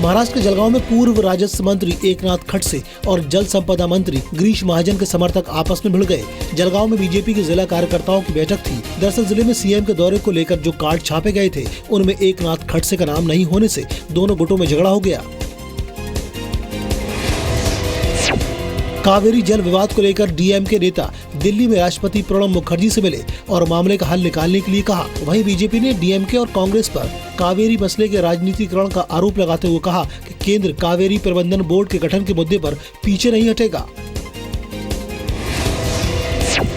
महाराष्ट्र के जलगांव में पूर्व राजस्व मंत्री एकनाथ खडसे और जल संपदा मंत्री गिरीश महाजन के समर्थक आपस में भिड़ गए। जलगांव में बीजेपी के जिला कार्यकर्ताओं की बैठक थी। दरअसल जिले में सीएम के दौरे को लेकर जो कार्ड छापे गए थे उनमें एकनाथ खडसे का नाम नहीं होने से दोनों गुटों में झगड़ा हो गया। कावेरी जल विवाद को लेकर डीएमके नेता दिल्ली में राष्ट्रपति प्रणब मुखर्जी से मिले और मामले का हल निकालने के लिए कहा। वहीं बीजेपी ने डीएमके और कांग्रेस पर कावेरी मसले के राजनीतिकरण का आरोप लगाते हुए कहा कि केंद्र कावेरी प्रबंधन बोर्ड के गठन के मुद्दे पर पीछे नहीं हटेगा।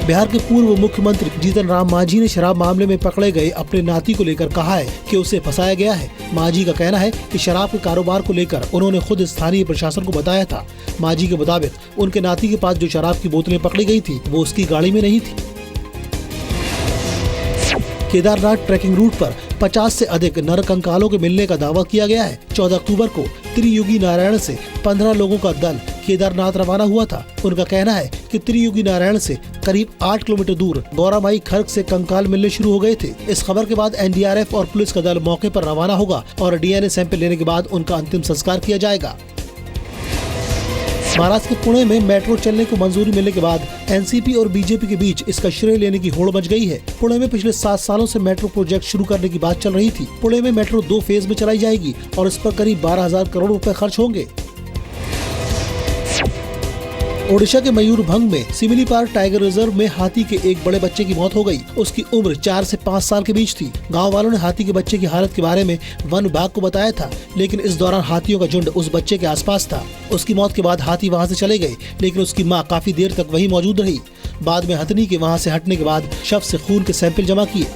बिहार के पूर्व मुख्यमंत्री जीतन राम मांझी ने शराब मामले में पकड़े गए अपने नाती को लेकर कहा है कि उसे फंसाया गया है। मांझी का कहना है कि शराब के कारोबार को लेकर उन्होंने खुद स्थानीय प्रशासन को बताया था। मांझी के मुताबिक उनके नाती के पास जो शराब की बोतलें पकड़ी गई थी वो उसकी गाड़ी में नहीं थी। केदारनाथ ट्रैकिंग रूट पर 50 से अधिक नरकंकालों के मिलने का दावा किया गया है। 14 अक्टूबर को त्रियुगी नारायण से 15 लोगों का दल केदारनाथ रवाना हुआ था। उनका कहना है कि त्रियुगी नारायण से करीब 8 किलोमीटर दूर गौरामाई खर्क से कंकाल मिलने शुरू हो गए थे। इस खबर के बाद एनडीआरएफ और पुलिस का दल मौके पर रवाना होगा और डीएनए सैंपल लेने के बाद उनका अंतिम संस्कार किया जाएगा। महाराष्ट्र के पुणे में मेट्रो चलने को मंजूरी मिलने के बाद एनसीपी और बीजेपी के बीच इसका श्रेय लेने की होड़ मच गई है। पुणे में पिछले 7 सालों से मेट्रो प्रोजेक्ट शुरू करने की बात चल रही थी। पुणे में मेट्रो 2 फेज में चलाई जाएगी और इस पर करीब 12,000 करोड़ रुपए खर्च होंगे। ओडिशा के मयूरभंज में सिमिलीपाल टाइगर रिजर्व में हाथी के एक बड़े बच्चे की मौत हो गई। उसकी उम्र 4 से 5 साल के बीच थी। गांव वालों ने हाथी के बच्चे की हालत के बारे में वन विभाग को बताया था, लेकिन इस दौरान हाथियों का झुंड उस बच्चे के आसपास था। उसकी मौत के बाद हाथी वहां से चले गए, लेकिन उसकी मां काफी देर तक वहीं मौजूद रही। बाद में हथनी के वहां से हटने के बाद शव से खून के सैंपल जमा किए।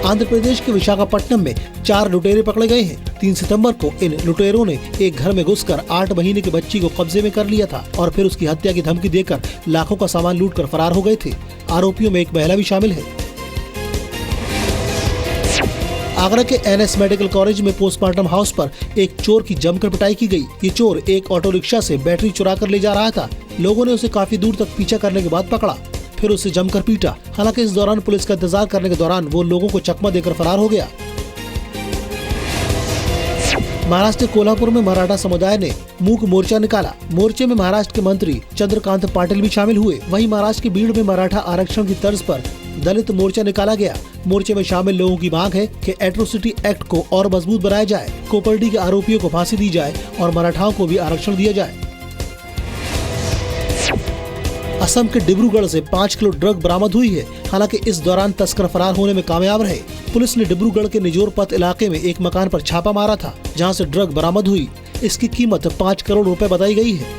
आंध्र प्रदेश के विशाखापट्टनम में 4 लुटेरे पकड़े गए हैं। 3 सितंबर को इन लुटेरों ने एक घर में घुसकर 8 महीने की बच्ची को कब्जे में कर लिया था और फिर उसकी हत्या की धमकी देकर लाखों का सामान लूटकर फरार हो गए थे। आरोपियों में एक महिला भी शामिल है। आगरा के एनएस मेडिकल कॉलेज में पोस्टमार्टम हाउस पर एक चोर की जमकर पिटाई की गई। ये चोर एक ऑटो रिक्शा से बैटरी चुरा कर ले जा रहा था। लोगों ने उसे काफी दूर तक पीछा करने के बाद पकड़ा, फिर उसे जमकर पीटा। हालांकि इस दौरान पुलिस का इंतजार करने के दौरान वो लोगों को चकमा देकर फरार हो गया। महाराष्ट्र के कोल्हापुर में मराठा समुदाय ने मूक मोर्चा निकाला। मोर्चे में महाराष्ट्र के मंत्री चंद्रकांत पाटिल भी शामिल हुए। वहीं महाराष्ट्र के बीड़ में मराठा आरक्षण की तर्ज पर दलित मोर्चा निकाला गया। मोर्चे में शामिल लोगों की मांग है कि एट्रोसिटी एक्ट को और मजबूत बनाया जाए, कोपर्डी के आरोपियों को फांसी दी जाए और मराठाओं को भी आरक्षण दिया जाए। असम के डिब्रूगढ़ से 5 किलो ड्रग बरामद हुई है। हालांकि इस दौरान तस्कर फरार होने में कामयाब रहे। पुलिस ने डिब्रूगढ़ के निजोरपत इलाके में एक मकान पर छापा मारा था, जहां से ड्रग बरामद हुई। इसकी कीमत 5 करोड़ रुपए बताई गई है।